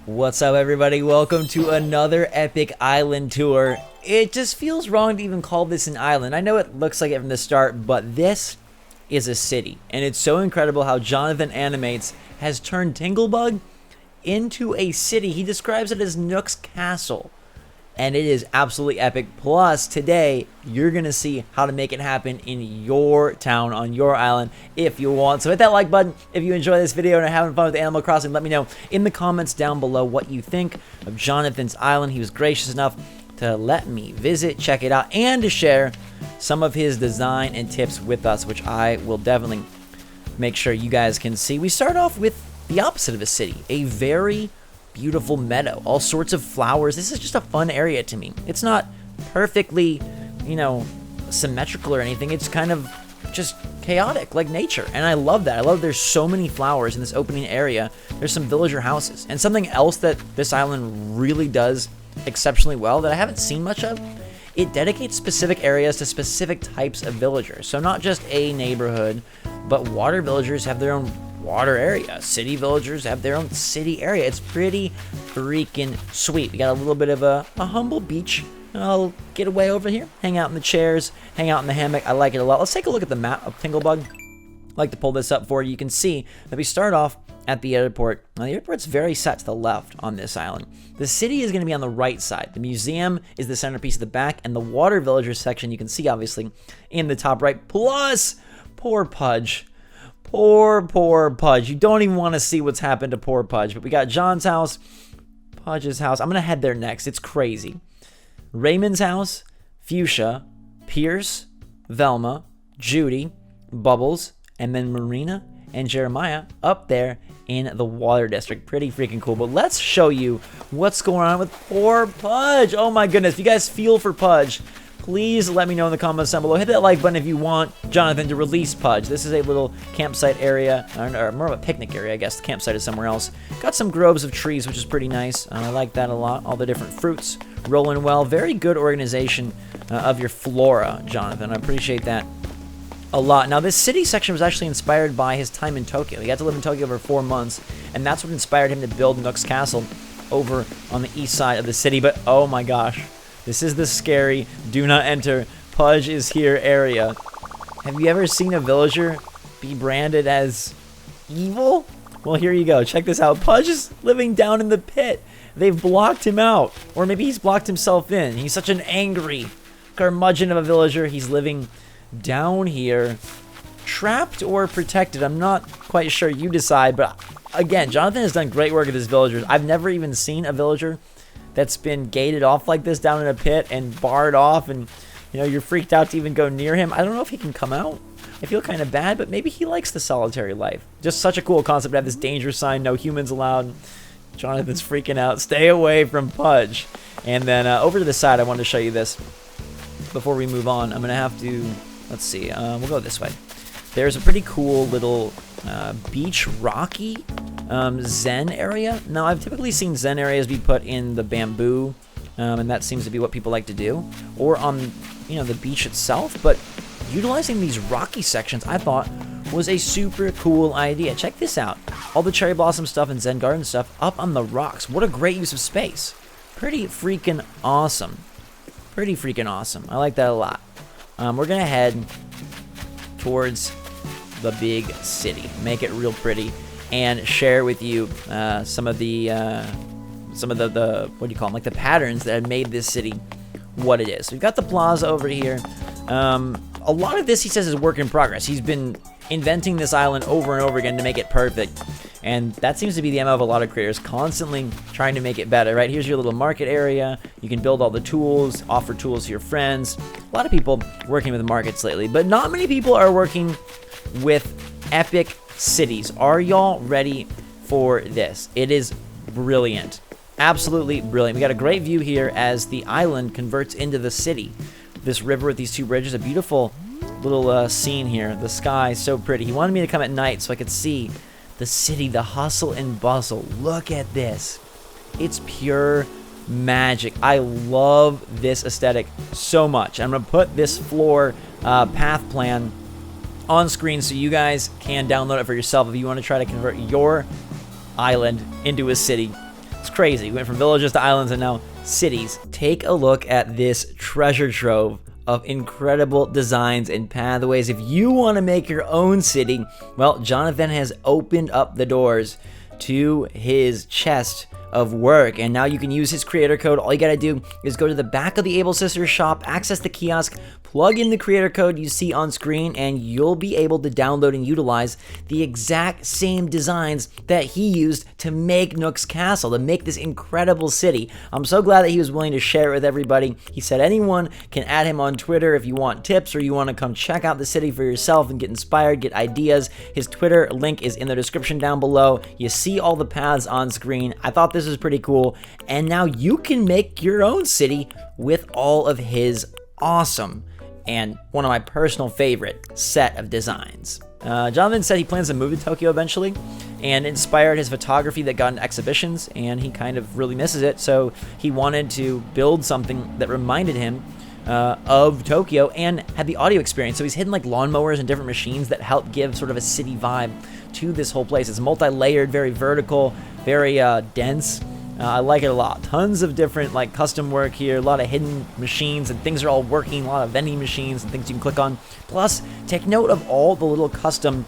What's up, everybody? Welcome to another epic island tour. It just feels wrong to even call this an island. I know it looks like it from the start, but this is a city. And it's so incredible how Jonathan Animates has turned Tinglebug into a city. He describes it as Nook's Castle. And it is absolutely epic. Plus, today, you're going to see how to make it happen in your town, on your island, if you want. So hit that like button if you enjoy this video and are having fun with Animal Crossing. Let me know in the comments down below what you think of Jonathan's island. He was gracious enough to let me visit, check it out, and to share some of his design and tips with us, which I will definitely make sure you guys can see. We start off with the opposite of a city, a very beautiful meadow, all sorts of flowers. This is just a fun area to me. It's not perfectly, symmetrical or anything. It's kind of just chaotic, like nature, and I love that. I love there's so many flowers in this opening area. There's some villager houses, and something else that this island really does exceptionally well that I haven't seen much of, it dedicates specific areas to specific types of villagers. So not just a neighborhood, but water villagers have their own water area. City villagers have their own city area. It's pretty freaking sweet. We got a little bit of a humble beach. I'll get away over here, hang out in the chairs, hang out in the hammock. I like it a lot. Let's take a look at the map of Tinglebug. I'd like to pull this up for you. You can see that we start off at the airport. Now, the airport's very set to the left on this island. The city is going to be on the right side. The museum is the centerpiece of the back, and the water villagers section you can see, obviously, in the top right. Plus, poor Pudge. Poor Pudge. You don't even want to see what's happened to poor Pudge. But we got John's house, Pudge's house. I'm going to head there next. It's crazy. Raymond's house, Fuchsia, Pierce, Velma, Judy, Bubbles, and then Marina and Jeremiah up there in the water district. Pretty freaking cool. But let's show you what's going on with poor Pudge. Oh my goodness. If you guys feel for Pudge, please let me know in the comments down below. Hit that like button if you want Jonathan to release Pudge. This is a little campsite area, or more of a picnic area, I guess. The campsite is somewhere else. Got some groves of trees, which is pretty nice. I like that a lot. All the different fruits rolling well. Very good organization of your flora, Jonathan. I appreciate that a lot. Now, this city section was actually inspired by his time in Tokyo. He got to live in Tokyo for 4 months, and that's what inspired him to build Nook's Castle over on the east side of the city. But, oh my gosh. This is the scary, do not enter, Pudge is here area. Have you ever seen a villager be branded as evil? Well, here you go. Check this out. Pudge is living down in the pit. They've blocked him out. Or maybe he's blocked himself in. He's such an angry curmudgeon of a villager. He's living down here, trapped or protected. I'm not quite sure. You decide. But again, Jonathan has done great work with his villagers. I've never even seen a villager that's been gated off like this down in a pit and barred off, and you're freaked out to even go near him. I don't know if he can come out. I feel kind of bad, but maybe he likes the solitary life. Just such a cool concept to have this danger sign, no humans allowed. Jonathan's freaking out. Stay away from Pudge. And then over to the side, I wanted to show you this before we move on. I'm gonna have to, let's see, we'll go this way. There's a pretty cool little beach rocky zen area. Now, I've typically seen zen areas be put in the bamboo, and that seems to be what people like to do, or on the beach itself. But utilizing these rocky sections, I thought, was a super cool idea. Check this out. All the cherry blossom stuff and zen garden stuff up on the rocks. What a great use of space. Pretty freaking awesome. Pretty freaking awesome. I like that a lot. We're gonna head towards the big city, make it real pretty, and share with you some of the what do you call them, like the patterns that have made this city what it is. We've got the plaza over here. A lot of this, he says, is work in progress. He's been inventing this island over and over again to make it perfect, and that seems to be the MO of a lot of creators, constantly trying to make it better. Right, here's your little market area. You can build all the tools, offer tools to your friends. A lot of people working with markets lately, but not many people are working with epic cities. Are y'all ready for this? It is brilliant. Absolutely brilliant. We got a great view here as the island converts into the city. This river with these two bridges, a beautiful little scene here. The sky is so pretty. He wanted me to come at night so I could see the city, the hustle and bustle. Look at this. It's pure magic. I love this aesthetic so much. I'm going to put this floor path plan on screen so you guys can download it for yourself if you want to try to convert your island into a city. It's crazy. We went from villages to islands and now cities. Take a look at this treasure trove of incredible designs and pathways. If you want to make your own city, well, Jonathan has opened up the doors to his chest of work, and now you can use his creator code. All you gotta do is go to the back of the Able Sisters shop, access the kiosk, plug in the creator code you see on screen, and you'll be able to download and utilize the exact same designs that he used to make Nook's Castle, to make this incredible city. I'm so glad that he was willing to share it with everybody. He said anyone can add him on Twitter if you want tips or you want to come check out the city for yourself and get inspired, get ideas. His Twitter link is in the description down below. You see all the paths on screen. I thought this was pretty cool, and now you can make your own city with all of his awesome and one of my personal favorite set of designs. Jonathan said he plans to move to Tokyo eventually, and inspired his photography that got in exhibitions, and he kind of really misses it, so he wanted to build something that reminded him of Tokyo and had the audio experience. So he's hidden like lawnmowers and different machines that help give sort of a city vibe to this whole place. It's multi-layered, very vertical, very dense. I like it a lot. Tons of different like custom work here, a lot of hidden machines and things are all working, a lot of vending machines and things you can click on. Plus, take note of all the little custom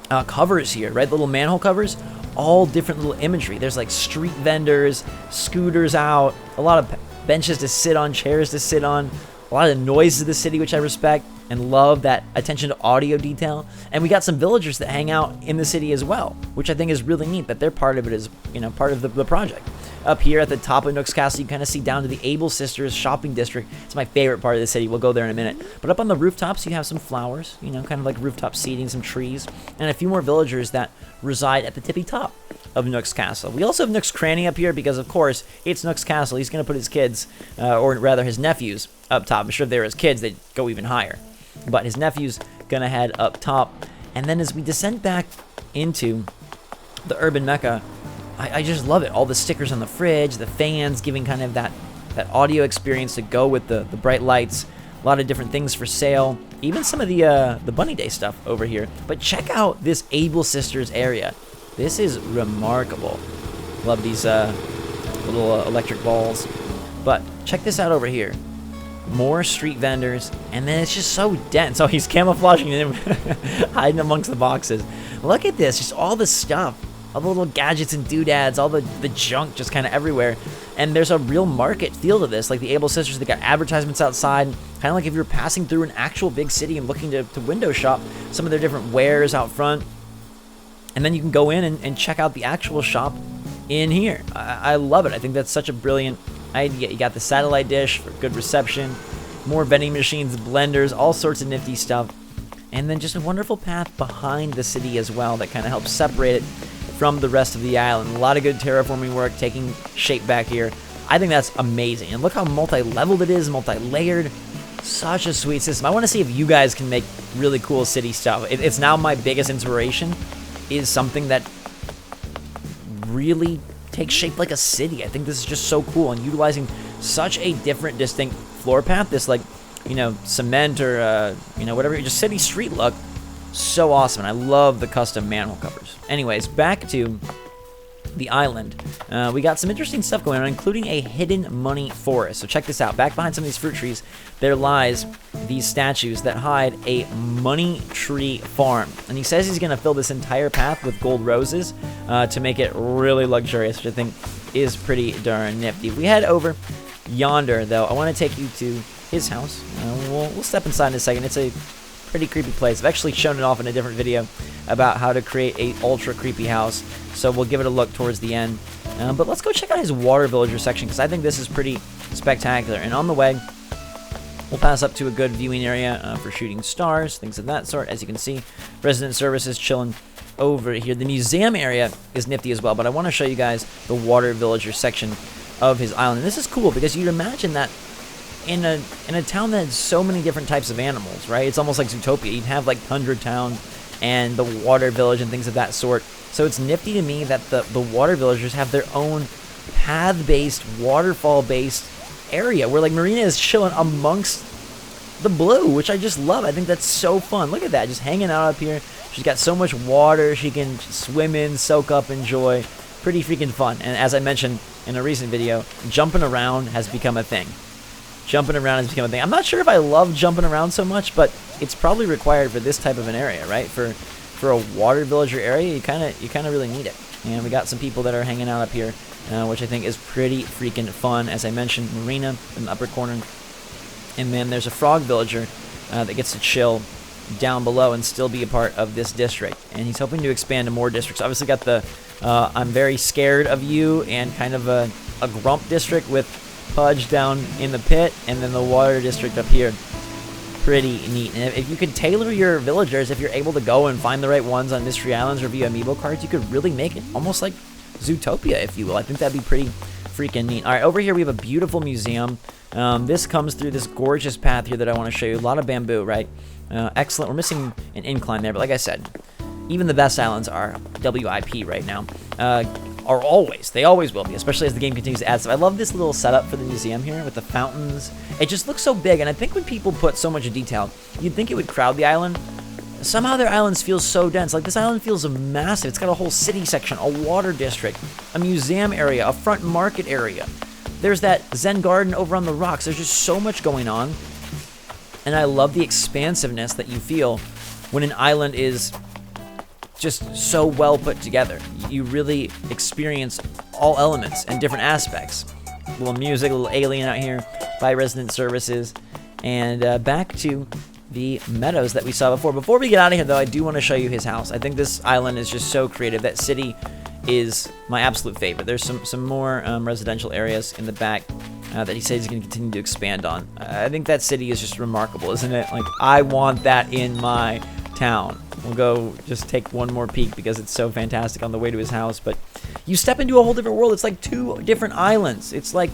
covers here, right? The little manhole covers, all different little imagery. There's like street vendors, scooters out, a lot of benches to sit on, chairs to sit on, a lot of the noises of the city, which I respect and love that attention to audio detail. And we got some villagers that hang out in the city as well, which I think is really neat that they're part of it as, you know, part of the project. Up here at the top of Nook's Castle, you kind of see down to the Able Sisters shopping district. It's my favorite part of the city. We'll go there in a minute. But up on the rooftops, you have some flowers, you know, kind of like rooftop seating, some trees, and a few more villagers that reside at the tippy top of Nook's Castle. We also have Nook's Cranny up here because, of course, it's Nook's Castle. He's going to put his kids, or rather his nephews, up top. I'm sure if they were his kids, they'd go even higher. But his nephew's going to head up top. And then as we descend back into the urban mecca, I just love it. All the stickers on the fridge, the fans giving kind of that audio experience to go with the bright lights. A lot of different things for sale. Even some of the Bunny Day stuff over here. But check out this Able Sisters area. This is remarkable. Love these little electric balls. But check this out over here. More street vendors, and then it's just so dense. Oh, he's camouflaging him, hiding amongst the boxes. Look at this, just all the stuff, all the little gadgets and doodads, all the junk just kind of everywhere. And there's a real market feel to this, like the Able Sisters. They got advertisements outside, kind of like if you're passing through an actual big city and looking to window shop some of their different wares out front. And then you can go in and check out the actual shop in here. I love it. I think that's such a brilliant idea. You got the satellite dish for good reception, more vending machines, blenders, all sorts of nifty stuff. And then just a wonderful path behind the city as well that kind of helps separate it from the rest of the island. A lot of good terraforming work taking shape back here. I think that's amazing. And look how multi-leveled it is, multi-layered. Such a sweet system. I want to see if you guys can make really cool city stuff. It's now my biggest inspiration, is something that really takes shape like a city. I think this is just so cool, and utilizing such a different, distinct floor path, this like, you know, cement or you know, whatever, just city street look. So awesome, and I love the custom manhole covers. Anyways, back to the island. We got some interesting stuff going on, including a hidden money forest. So check this out. Back behind some of these fruit trees, there lies these statues that hide a money tree farm. And he says he's going to fill this entire path with gold roses to make it really luxurious, which I think is pretty darn nifty. If we head over yonder, though, I want to take you to his house. We'll step inside in a second. It's a pretty creepy place. I've actually shown it off in a different video about how to create a ultra creepy house, so we'll give it a look towards the end. But let's go check out his water villager section, because I think this is pretty spectacular. And on the way, we'll pass up to a good viewing area for shooting stars, things of that sort. As you can see, resident services chilling over here. The museum area is nifty as well, but I want to show you guys the water villager section of his island. And this is cool because you'd imagine that in a town that has so many different types of animals, right? It's almost like Zootopia. You'd have like Tundra Town and the water village and things of that sort. So it's nifty to me that the water villagers have their own path-based, waterfall-based area where like Marina is chilling amongst the blue, which I just love. I think that's so fun. Look at that, just hanging out up here. She's got so much water she can swim in, soak up, enjoy. pretty freaking fun. And as I mentioned in a recent video, jumping around has become a thing. Jumping around has become a thing. I'm not sure if I love jumping around so much, but it's probably required for this type of an area, right? For a water villager area, you kind of really need it. And we got some people that are hanging out up here, which I think is pretty freaking fun. As I mentioned, Marina in the upper corner. And then there's a frog villager that gets to chill down below and still be a part of this district. And he's hoping to expand to more districts. Obviously got the I'm very scared of you and kind of a grump district with Pudge down in the pit, and then the water district up here. Pretty neat. And if you could tailor your villagers, if you're able to go and find the right ones on Mystery Islands or via amiibo cards, you could really make it almost like Zootopia, if you will. I think that'd be pretty freaking neat. All right, over here we have a beautiful museum. This comes through this gorgeous path here that I want to show you. A lot of bamboo, right? Excellent. We're missing an incline there, but like I said, even the best islands are WIP right now. They always will be, especially as the game continues to add stuff. I love this little setup for the museum here with the fountains. It just looks so big, and I think when people put so much detail, you'd think it would crowd the island. Somehow their islands feel so dense. Like, this island feels massive. It's got a whole city section, a water district, a museum area, a front market area. There's that Zen garden over on the rocks. There's just so much going on, and I love the expansiveness that you feel when an island is just so well put together. You really experience all elements and different aspects. A little music, a little alien out here by Resident Services, and back to the meadows that we saw before. Before we get out of here, though, I do want to show you his house. I think this island is just so creative. That city is my absolute favorite. There's some more residential areas in the back that he says he's going to continue to expand on. I think that city is just remarkable, isn't it? Like, I want that in my town. We'll go just take one more peek because it's so fantastic on the way to his house. But you step into a whole different world. It's like 2 different islands. It's like,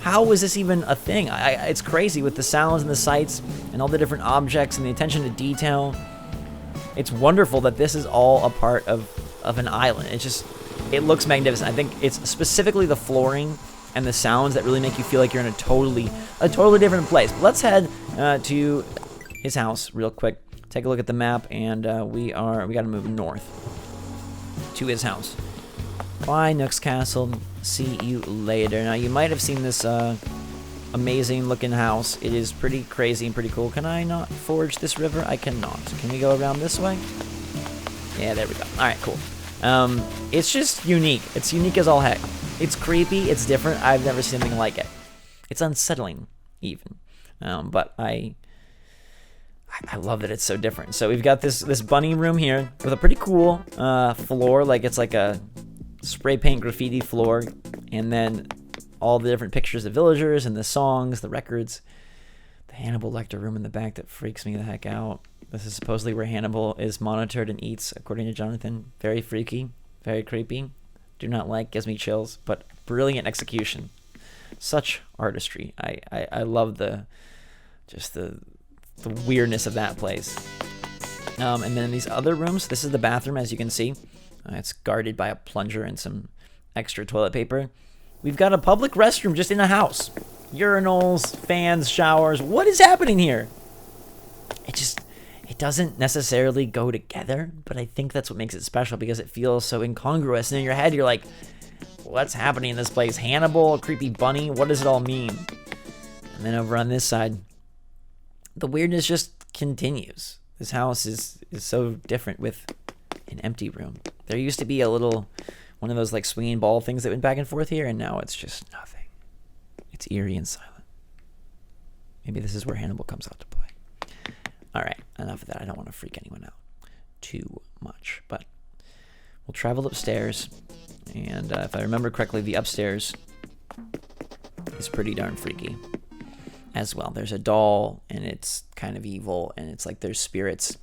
how is this even a thing? It's crazy with the sounds and the sights and all the different objects and the attention to detail. It's wonderful that this is all a part of an island. It looks magnificent. I think it's specifically the flooring and the sounds that really make you feel like you're in a totally different place. But let's head to his house real quick. Take a look at the map, and we got to move north to his house. Bye, Nook's Castle. See you later. Now, you might have seen this amazing-looking house. It is pretty crazy and pretty cool. Can I not forge this river? I cannot. Can we go around this way? Yeah, there we go. All right, cool. It's just unique. It's unique as all heck. It's creepy. It's different. I've never seen anything like it. It's unsettling, even. But I love that it's so different. So we've got this bunny room here with a pretty cool floor. Like, it's like a spray paint graffiti floor. And then all the different pictures of villagers and the songs, the records. The Hannibal Lecter room in the back that freaks me the heck out. This is supposedly where Hannibal is monitored and eats, according to Jonathan. Very freaky, very creepy. Do not like, gives me chills, but brilliant execution. Such artistry. I love the weirdness of that place. And then in these other rooms, this is the bathroom, as you can see. It's guarded by a plunger and some extra toilet paper. We've got a public restroom just in a house. Urinals, fans, showers. What is happening here? It doesn't necessarily go together, but I think that's what makes it special because it feels so incongruous. And in your head, you're like, what's happening in this place? Hannibal, a creepy bunny, what does it all mean? And then over on this side, the weirdness just continues. This house is so different with an empty room. There used to be one of those like swinging ball things that went back and forth here, and now it's just nothing. It's eerie and silent. Maybe this is where Hannibal comes out to play. All right, enough of that. I don't want to freak anyone out too much, but we'll travel upstairs, and if I remember correctly, the upstairs is pretty darn freaky as well. There's a doll, and it's kind of evil, and it's like there's spirits.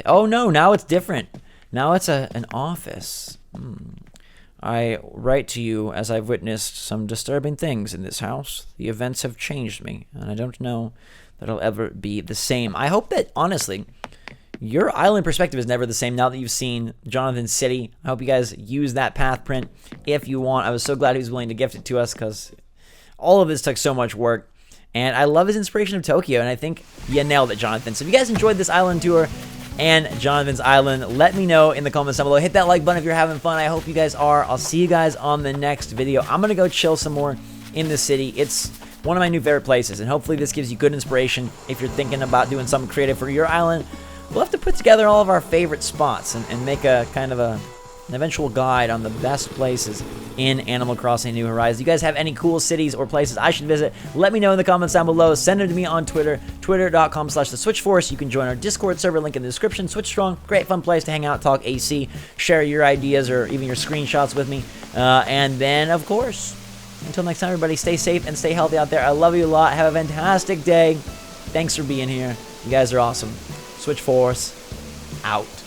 Oh no, now it's different. Now it's an office. I write to you as I've witnessed some disturbing things in this house. The events have changed me, and I don't know that I'll ever be the same. I hope that, honestly, your island perspective is never the same now that you've seen Jonathan's city. I hope you guys use that path print if you want. I was so glad he was willing to gift it to us because all of this took so much work. And I love his inspiration of Tokyo, and I think you nailed it, Jonathan. So if you guys enjoyed this island tour, and Jonathan's Island. Let me know in the comments down below. Hit that like button if you're having fun. I hope you guys are. I'll see you guys on the next video. I'm going to go chill some more in the city. It's one of my new favorite places, and hopefully this gives you good inspiration if you're thinking about doing something creative for your island. We'll have to put together all of our favorite spots and make a kind of an eventual guide on the best places in Animal Crossing New Horizons. You guys have any cool cities or places I should visit? Let me know in the comments down below. Send them to me on Twitter, twitter.com/theswitchforce. You can join our Discord server, link in the description. Switch Strong, great fun place to hang out, talk AC, share your ideas or even your screenshots with me. And then, of course, until next time, everybody, stay safe and stay healthy out there. I love you a lot. Have a fantastic day. Thanks for being here. You guys are awesome. SwitchForce out.